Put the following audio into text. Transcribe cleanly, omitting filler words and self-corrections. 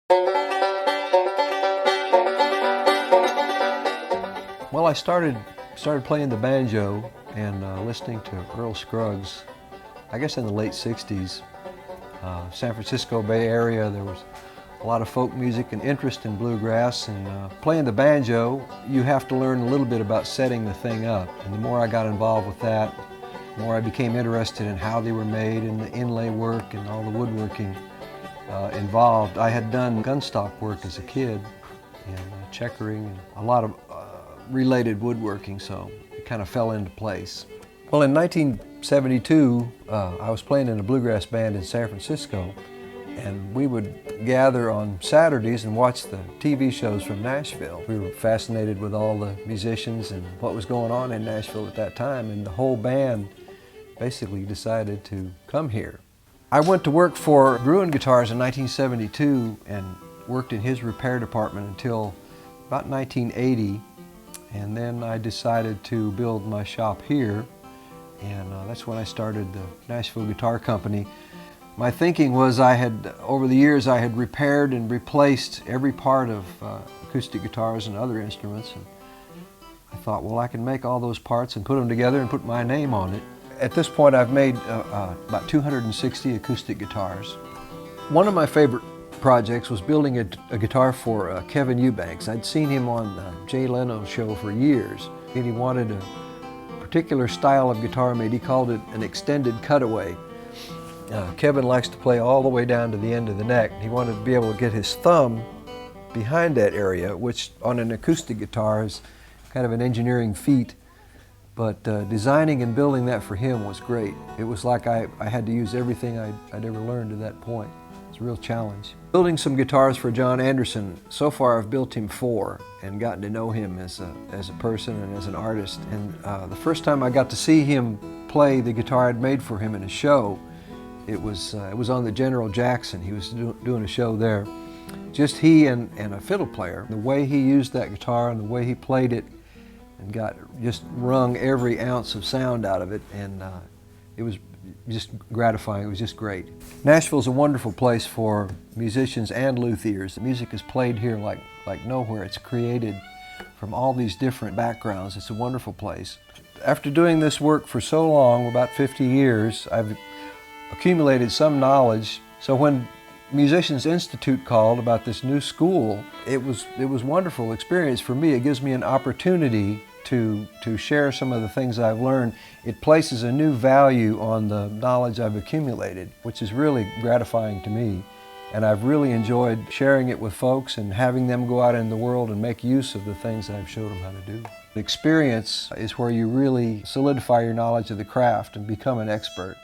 Well, I started playing the banjo and listening to Earl Scruggs, I guess in the late 60s. San Francisco Bay Area, there was a lot of folk music and interest in bluegrass, and playing the banjo, you have to learn a little bit about setting the thing up. And the more I got involved with that, the more I became interested in how they were made and the inlay work and all the woodworking involved. I had done gunstock work as a kid and checkering and a lot of related woodworking, so it kind of fell into place. Well, in 1972, I was playing in a bluegrass band in San Francisco, and we would gather on Saturdays and watch the TV shows from Nashville. We were fascinated with all the musicians and what was going on in Nashville at that time, and the whole band basically decided to come here. I went to work for Gruen Guitars in 1972 and worked in his repair department until about 1980, and then I decided to build my shop here, and that's when I started the Nashville Guitar Company. My thinking was over the years, I had repaired and replaced every part of acoustic guitars and other instruments, and I thought, well, I can make all those parts and put them together and put my name on it. At this point, I've made about 260 acoustic guitars. One of my favorite projects was building a guitar for Kevin Eubanks. I'd seen him on Jay Leno's show for years, and he wanted a particular style of guitar made. He called it an extended cutaway. Kevin likes to play all the way down to the end of the neck. He wanted to be able to get his thumb behind that area, which on an acoustic guitar is kind of an engineering feat. But designing and building that for him was great. It was like I had to use everything I'd ever learned to that point. It's a real challenge. Building some guitars for John Anderson, so far I've built him 4 and gotten to know him as a person and as an artist. And the first time I got to see him play the guitar I'd made for him in a show, it was on the General Jackson. He was doing a show there. Just he and a fiddle player. The way he used that guitar and the way he played it and just wrung every ounce of sound out of it, and it was just gratifying. It was just great. Nashville's a wonderful place for musicians and luthiers. The music is played here like nowhere. It's created from all these different backgrounds. It's a wonderful place. After doing this work for so long, about 50 years, I've accumulated some knowledge. So when Musicians Institute called about this new school, it was a wonderful experience for me. It gives me an opportunity to share some of the things I've learned. It places a new value on the knowledge I've accumulated, which is really gratifying to me. And I've really enjoyed sharing it with folks and having them go out in the world and make use of the things I've showed them how to do. The experience is where you really solidify your knowledge of the craft and become an expert.